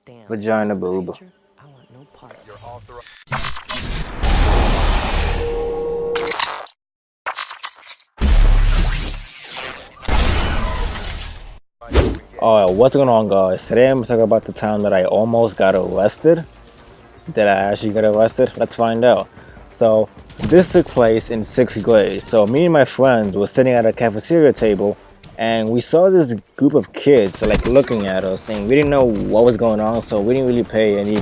Vagina boob. Oh, what's going on, guys? Today I'm talking about the time that I almost got arrested. Did I actually get arrested? Let's find out. So, this took place in 6th grade. So, me and my friends were sitting at a cafeteria table, and we saw this group of kids like looking at us, and we didn't know what was going on, so we didn't really pay any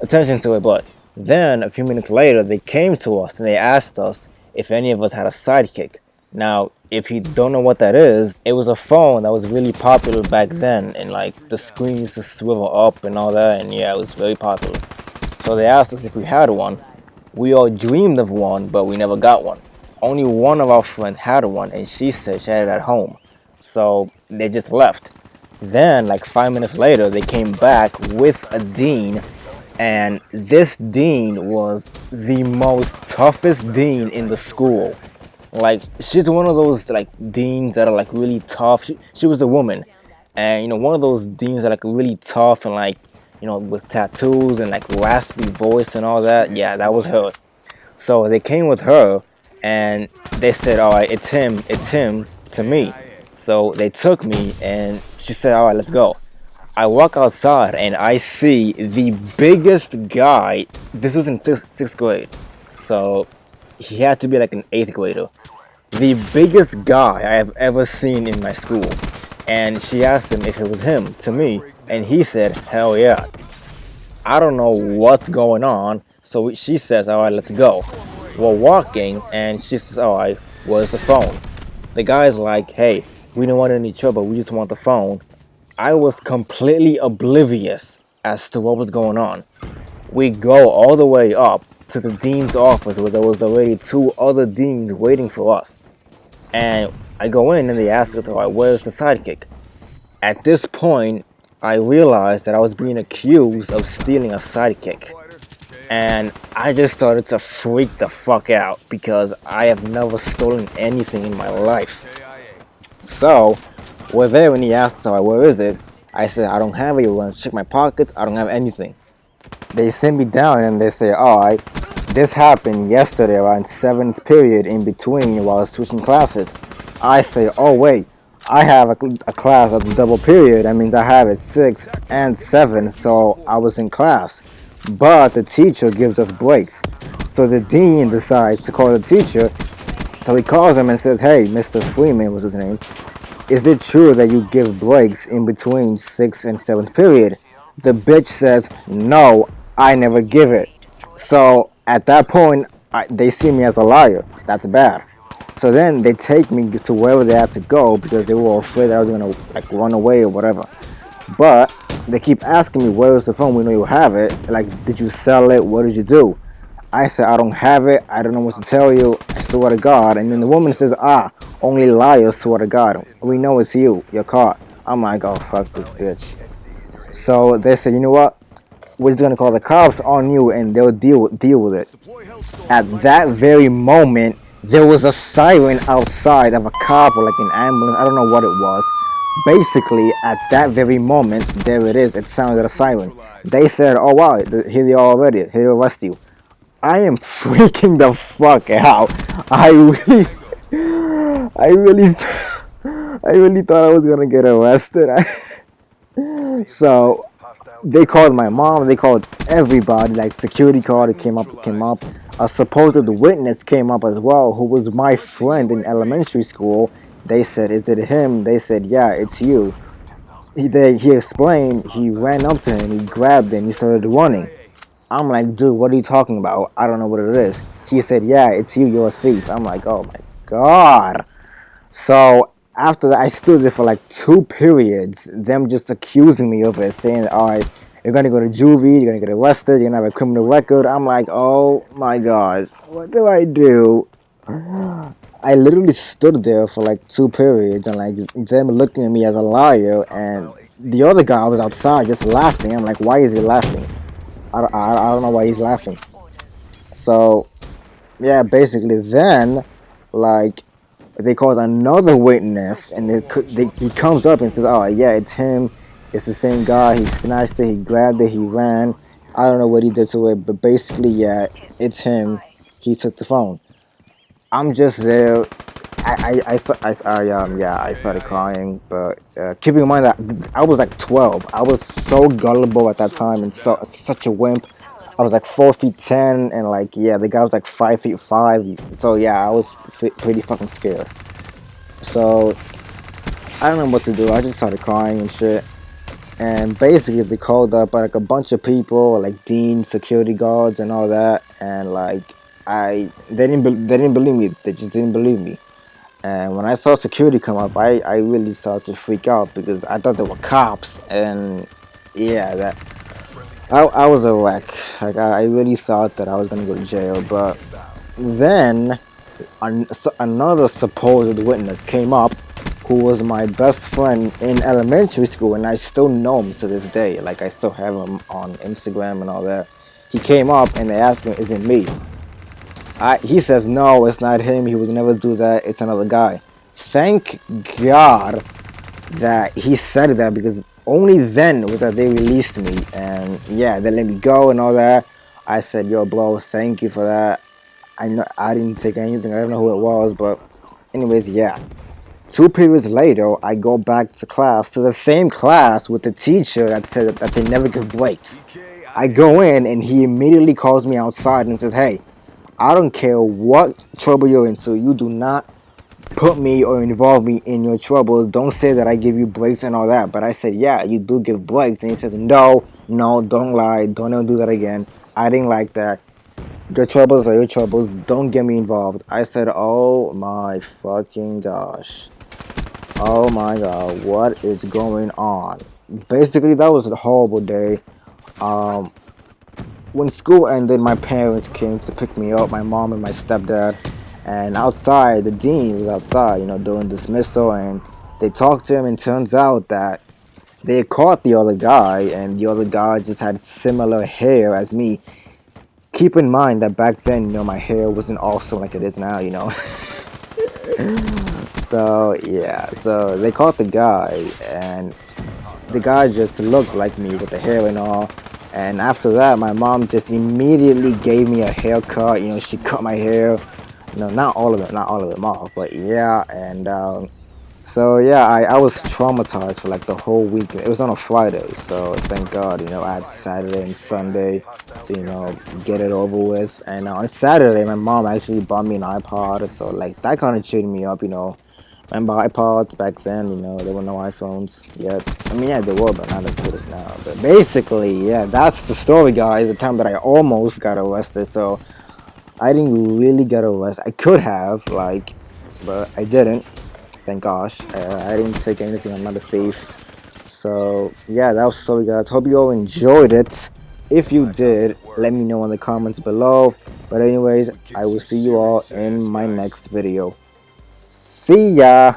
attention to it. But then, a few minutes later, they came to us and they asked us if any of us had a sidekick. Now, if you don't know what that is, it was a phone that was really popular back then, and like the screen used to swivel up and all that, and yeah, it was very popular. So they asked us if we had one. We all dreamed of one, but we never got one. Only one of our friends had one, and she said she had it at home. So they just left. Then, like 5 minutes later, they came back with a dean, and this dean was the most toughest dean in the school. Like, she's one of those like deans that are like really tough. She was a woman, and one of those deans that are like really tough and like with tattoos and like raspy voice and all that. Yeah, that was her. So they came with her, and they said, "All right, it's him," to me. So they took me, and she said, "All right, let's go." I walk outside, and I see the biggest guy. This was in sixth grade, so he had to be like an 8th grader. The biggest guy I have ever seen in my school. And she asked him if it was him to me, and he said, "Hell yeah." I don't know what's going on, so she says, "All right, let's go." We're walking, and she says, "All right, where's the phone?" The guy's like, "Hey, we don't want any trouble, we just want the phone." I was completely oblivious as to what was going on. We go all the way up to the dean's office where there was already 2 other deans waiting for us. And I go in and they ask us, "All right, where's the sidekick?" At this point, I realized that I was being accused of stealing a sidekick. And I just started to freak the fuck out because I have never stolen anything in my life. So, we're there when he asked us, "All right, where is it?" I said, "I don't have it. You want to check my pockets? I don't have anything." They sit me down and they say, "All right, this happened yesterday around 7th period in between while I was switching classes." I say, "Oh wait, I have a class that's double period. That means I have it 6 and 7, so I was in class. But the teacher gives us breaks." So the dean decides to call the teacher. So he calls him and says, "Hey, Mr. Freeman," was his name, "is it true that you give breaks in between 6th and 7th period?" The bitch says, "No, I never give it." So at that point, they see me as a liar. That's bad. So then they take me to wherever they had to go because they were afraid that I was gonna like run away or whatever. But they keep asking me, "Where is the phone? We know you have it. Like, did you sell it? What did you do?" I said, "I don't have it. I don't know what to tell you. I swear to God." And then the woman says, "Only liars swear to God. We know it's you. You're caught." I'm like, "Oh, fuck this bitch." So they said, "You know what? We're just gonna call the cops on you, and they'll deal with it." At that very moment, there was a siren outside of a cop or like an ambulance. I don't know what it was. Basically, at that very moment, there it is. It sounded a siren. They said, "Oh wow, here they are already. Here to arrest you." I am freaking the fuck out. I really, I really, I really thought I was gonna get arrested. So they called my mom, they called everybody, like security card came up. A supposed witness came up as well, who was my friend in elementary school. They said, "Is it him?" They said, "Yeah, it's you." He explained, he ran up to him, he grabbed him, he started running. I'm like, "Dude, what are you talking about? I don't know what it is." He said, "Yeah, it's you, you're a thief." I'm like, "Oh my God." So after that, I stood there for like 2 periods, them just accusing me of it, saying, "All right, you're gonna go to juvie, you're gonna get arrested, you're gonna have a criminal record." I'm like, "Oh my God, what do I do?" I literally stood there for like 2 periods, and like them looking at me as a liar, and the other guy was outside just laughing. I'm like, "Why is he laughing?" I don't know why he's laughing. So yeah, basically then, like, they called another witness, and he comes up and says, "Oh yeah, it's him. It's the same guy. He snatched it. He grabbed it. He ran. I don't know what he did to it, but basically, yeah, it's him. He took the phone. I'm just there. I started crying, but keeping in mind that I was like 12. I was so gullible at that time and such a wimp. I was like 4 feet 10, and like yeah, the guy was like 5 feet 5. So yeah, I was pretty fucking scared. So I don't know what to do. I just started crying and shit. And basically, they called up like a bunch of people, like dean, security guards, and all that. And like they didn't believe me. They just didn't believe me. And when I saw security come up, I really started to freak out because I thought they were cops. And yeah, I was a wreck. Like I really thought that I was gonna go to jail. But then another supposed witness came up, who was my best friend in elementary school, and I still know him to this day. Like I still have him on Instagram and all that. He came up and they asked him, "Is it me?" He says, "No, it's not him. He would never do that. It's another guy." Thank God that he said that, because only then was that they released me, and yeah, they let me go and all that. I said, "Yo, bro, thank you for that." I know I didn't take anything. I don't know who it was, but anyways, yeah. 2 periods later, I go back to class, to the same class with the teacher that said that they never give breaks. I go in and he immediately calls me outside and says, "Hey, I don't care what trouble you're in, so you do not put me or involve me in your troubles. Don't say that I give you breaks and all that." But I said, "Yeah, you do give breaks." And he says, "No, no, don't lie. Don't ever do that again. I didn't like that. Your troubles are your troubles. Don't get me involved." I said, "Oh my fucking gosh. Oh my god, what is going on?" Basically, that was a horrible day. Um, when school ended, my parents came to pick me up, my mom and my stepdad. And outside, the dean was outside, doing dismissal. And they talked to him, and turns out that they caught the other guy, and the other guy just had similar hair as me. Keep in mind that back then, my hair wasn't awesome like it is now. So yeah, so they caught the guy, and the guy just looked like me with the hair and all. And after that, my mom just immediately gave me a haircut. She cut my hair. Not all of it off, but yeah. And so yeah, I was traumatized for like the whole week. It was on a Friday, so thank God, I had Saturday and Sunday to get it over with. And on Saturday, my mom actually bought me an iPod, so like that kind of cheered me up. Remember iPods back then? There were no iPhones yet. I mean, yeah, there were, but not as good as now. But basically, yeah, that's the story, guys. The time that I almost got arrested. So I didn't really get arrested. I could have, like, but I didn't. Thank gosh. I didn't take anything. I'm not a thief. So yeah, that was the story, guys. Hope you all enjoyed it. If you did, let me know in the comments below. But anyways, I will see you all in my next video. See ya!